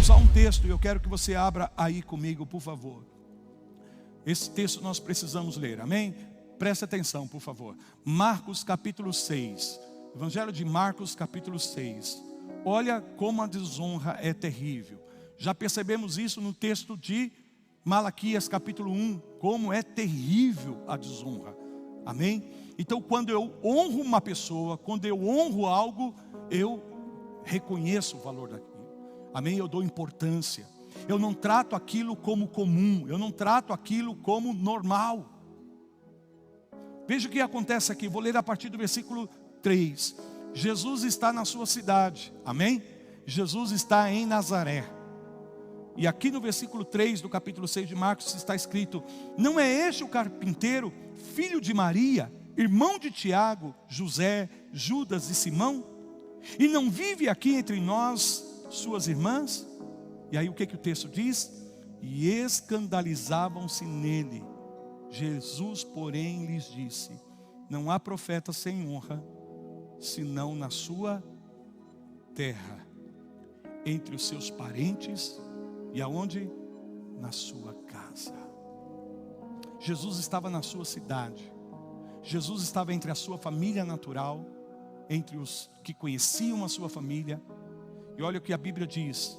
usar um texto e eu quero que você abra aí comigo, por favor. Esse texto nós precisamos ler, amém? Preste atenção, por favor. Marcos capítulo 6. Evangelho de Marcos capítulo 6. Olha como a desonra é terrível. Já percebemos isso no texto de Malaquias capítulo 1. Como é terrível a desonra. Amém? Então quando eu honro uma pessoa, quando eu honro algo, eu reconheço o valor daquilo. Amém? Eu dou importância. Eu não trato aquilo como comum. Eu não trato aquilo como normal. Veja o que acontece aqui. Vou ler a partir do versículo 3. Jesus está na sua cidade. Amém? Jesus está em Nazaré. E aqui no versículo 3 do capítulo 6 de Marcos está escrito: não é este o carpinteiro, filho de Maria, irmão de Tiago, José, Judas e Simão? E não vive aqui entre nós suas irmãs? E aí o que o texto diz? E escandalizavam-se nele. Jesus, porém, lhes disse: não há profeta sem honra, senão na sua terra, entre os seus parentes e aonde? Na sua casa. Jesus estava na sua cidade. Jesus estava entre a sua família natural, entre os que conheciam a sua família. E olha o que a Bíblia diz: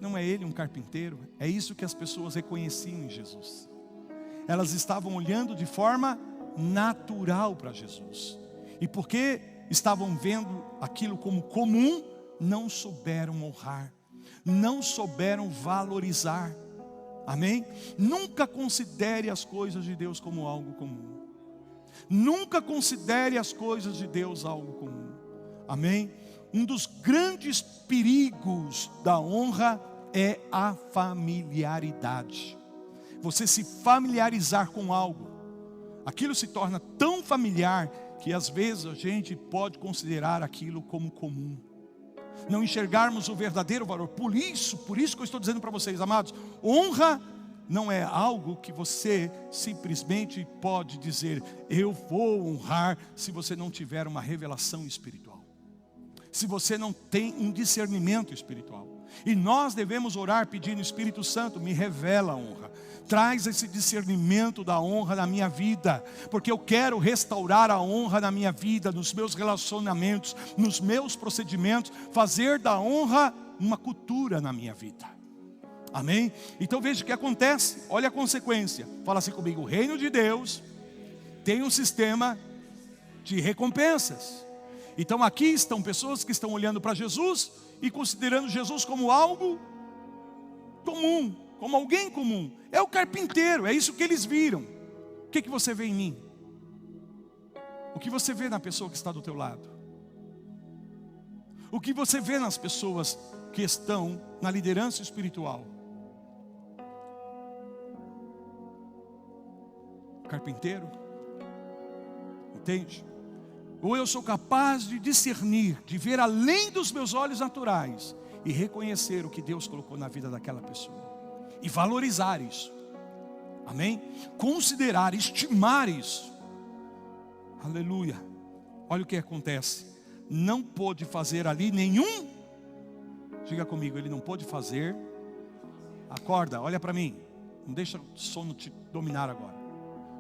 não é ele um carpinteiro? É isso que as pessoas reconheciam em Jesus. Elas estavam olhando de forma natural para Jesus. E porque estavam vendo aquilo como comum, não souberam honrar, não souberam valorizar. Amém? Nunca considere as coisas de Deus como algo comum. Nunca considere as coisas de Deus algo comum. Amém? Um dos grandes perigos da honra é a familiaridade. Você se familiarizar com algo, aquilo se torna tão familiar que às vezes a gente pode considerar aquilo como comum. Não enxergarmos o verdadeiro valor. Por isso que eu estou dizendo para vocês, amados, honra não é algo que você simplesmente pode dizer, eu vou honrar, se você não tiver uma revelação espiritual. Se você não tem um discernimento espiritual. E nós devemos orar pedindo: Espírito Santo, me revela a honra. Traz esse discernimento da honra na minha vida. Porque eu quero restaurar a honra na minha vida, nos meus relacionamentos, nos meus procedimentos. Fazer da honra uma cultura na minha vida. Amém? Então veja o que acontece. Olha a consequência. Fala assim comigo: o reino de Deus tem um sistema de recompensas. Então aqui estão pessoas que estão olhando para Jesus e considerando Jesus como algo comum, como alguém comum. É o carpinteiro, é isso que eles viram. O que você vê em mim? O que você vê na pessoa que está do teu lado? O que você vê nas pessoas que estão na liderança espiritual? Carpinteiro? Entende? Ou eu sou capaz de discernir, de ver além dos meus olhos naturais e reconhecer o que Deus colocou na vida daquela pessoa e valorizar isso. Amém? Considerar, estimar isso. Aleluia. Olha o que acontece. Não pôde fazer ali nenhum. Diga comigo, ele não pôde fazer. Acorda, olha para mim. Não deixa o sono te dominar agora.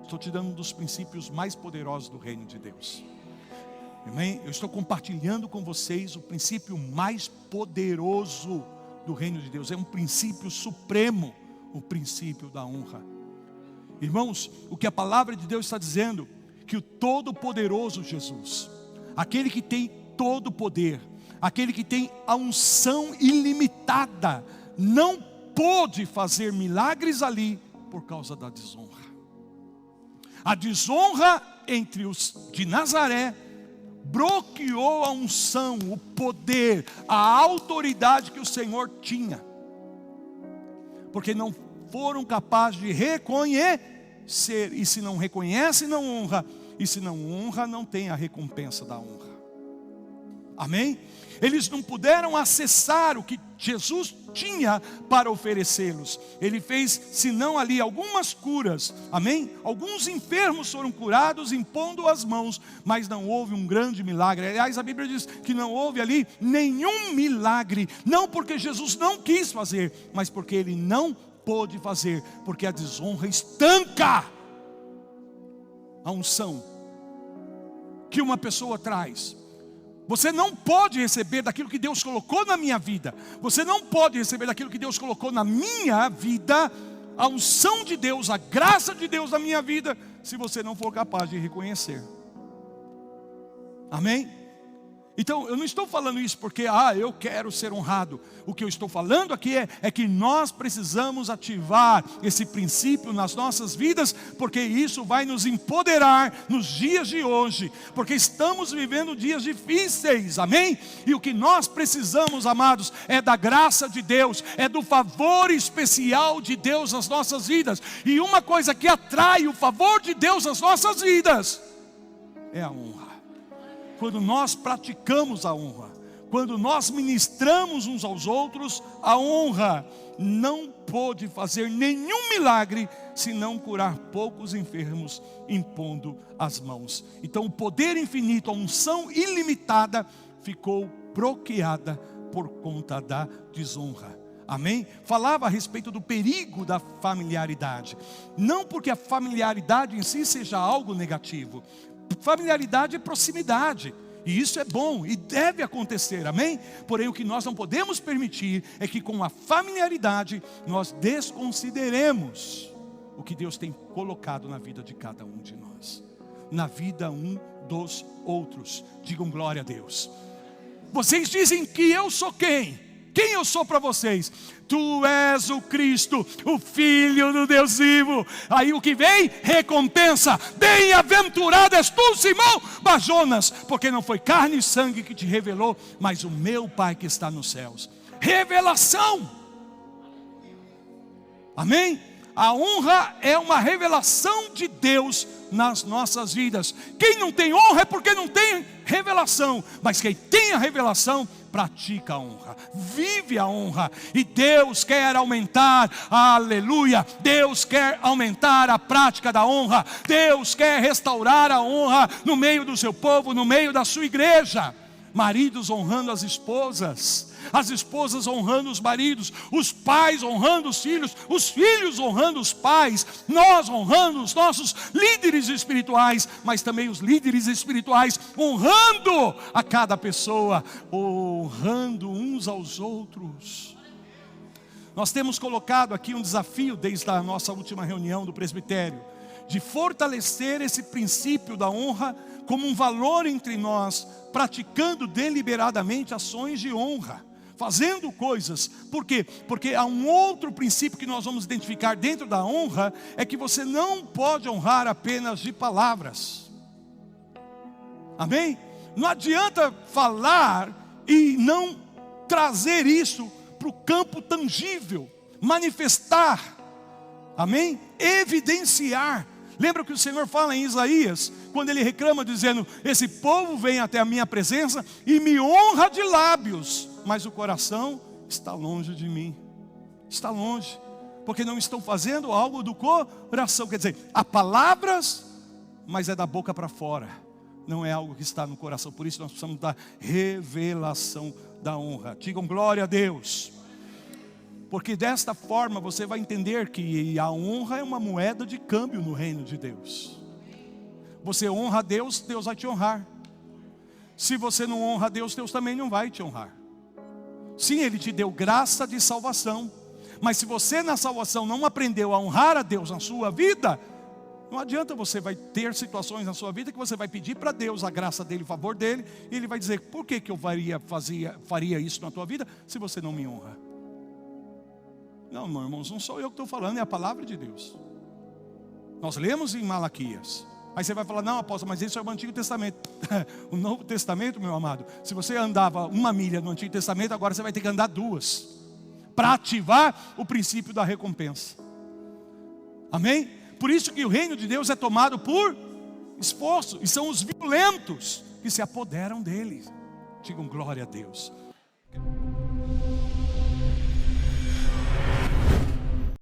Estou te dando um dos princípios mais poderosos do reino de Deus. Amém? Eu estou compartilhando com vocês o princípio mais poderoso do reino de Deus. É um princípio supremo, o princípio da honra. Irmãos, o que a palavra de Deus está dizendo, que o Todo-Poderoso Jesus, aquele que tem todo o poder, aquele que tem a unção ilimitada, não pôde fazer milagres ali por causa da desonra. A desonra entre os de Nazaré bloqueou a unção, o poder, a autoridade que o Senhor tinha. Porque não foram capazes de reconhecer. E se não reconhece, não honra. E se não honra, não tem a recompensa da honra. Amém? Eles não puderam acessar o que Jesus tinha para oferecê-los. Ele fez, senão ali, algumas curas. Amém? Alguns enfermos foram curados impondo as mãos, mas não houve um grande milagre. Aliás, a Bíblia diz que não houve ali nenhum milagre. Não porque Jesus não quis fazer, mas porque Ele não pôde fazer. Porque a desonra estanca a unção que uma pessoa traz. Você não pode receber daquilo que Deus colocou na minha vida. Você não pode receber daquilo que Deus colocou na minha vida, a unção de Deus, a graça de Deus na minha vida, se você não for capaz de reconhecer. Amém? Então, eu não estou falando isso porque, eu quero ser honrado. O que eu estou falando aqui é que nós precisamos ativar esse princípio nas nossas vidas, porque isso vai nos empoderar nos dias de hoje, porque estamos vivendo dias difíceis, amém? E o que nós precisamos, amados, é da graça de Deus, é do favor especial de Deus nas nossas vidas. E uma coisa que atrai o favor de Deus nas nossas vidas é a honra. Quando nós praticamos a honra, quando nós ministramos uns aos outros, a honra não pôde fazer nenhum milagre, senão curar poucos enfermos impondo as mãos. Então o poder infinito, a unção ilimitada, ficou bloqueada por conta da desonra. Amém? Falava a respeito do perigo da familiaridade. Não porque a familiaridade em si seja algo negativo. Familiaridade é proximidade, e isso é bom e deve acontecer, amém? Porém o que nós não podemos permitir é que com a familiaridade nós desconsideremos o que Deus tem colocado na vida de cada um de nós, na vida um dos outros. Digam glória a Deus. Vocês dizem que eu sou quem? Quem eu sou para vocês? Tu és o Cristo, o Filho do Deus vivo. Aí o que vem? Recompensa. Bem-aventurado és tu, Simão Bar-Jonas, porque não foi carne e sangue que te revelou, mas o meu Pai que está nos céus. Revelação. Amém? A honra é uma revelação de Deus nas nossas vidas. Quem não tem honra é porque não tem revelação, mas quem tem a revelação pratica a honra, vive a honra. E Deus quer aumentar, aleluia, Deus quer aumentar a prática da honra. Deus quer restaurar a honra no meio do seu povo, no meio da sua igreja. Maridos honrando as esposas honrando os maridos, os pais honrando os filhos honrando os pais, nós honrando os nossos líderes espirituais, mas também os líderes espirituais honrando a cada pessoa, honrando uns aos outros. Nós temos colocado aqui um desafio desde a nossa última reunião do presbitério, de fortalecer esse princípio da honra como um valor entre nós, praticando deliberadamente ações de honra, fazendo coisas. Por quê? Porque há um outro princípio que nós vamos identificar dentro da honra, é que você não pode honrar apenas de palavras. Amém? Não adianta falar e não trazer isso para o campo tangível, manifestar, amém? Evidenciar. Lembra que o Senhor fala em Isaías, quando Ele reclama dizendo, esse povo vem até a minha presença e me honra de lábios, mas o coração está longe de mim. Está longe, porque não estão fazendo algo do coração. Quer dizer, há palavras, mas é da boca para fora, não é algo que está no coração. Por isso nós precisamos da revelação da honra. Digam glória a Deus. Porque desta forma você vai entender que a honra é uma moeda de câmbio no reino de Deus. Você honra a Deus, Deus vai te honrar. Se você não honra a Deus, Deus também não vai te honrar. Sim, Ele te deu graça de salvação, mas se você na salvação não aprendeu a honrar a Deus na sua vida, não adianta. Você vai ter situações na sua vida que você vai pedir para Deus a graça dEle, o favor dEle, e Ele vai dizer, por que eu faria isso na tua vida, se você não me honra? Não, meus irmãos, não sou eu que estou falando, é a palavra de Deus. Nós lemos em Malaquias. Aí você vai falar, não, apóstolo, mas isso é o Antigo Testamento. O Novo Testamento, meu amado, se você andava 1 milha no Antigo Testamento, agora você vai ter que andar 2, para ativar o princípio da recompensa. Amém? Por isso que o reino de Deus é tomado por esforço, e são os violentos que se apoderam dele. Digam glória a Deus.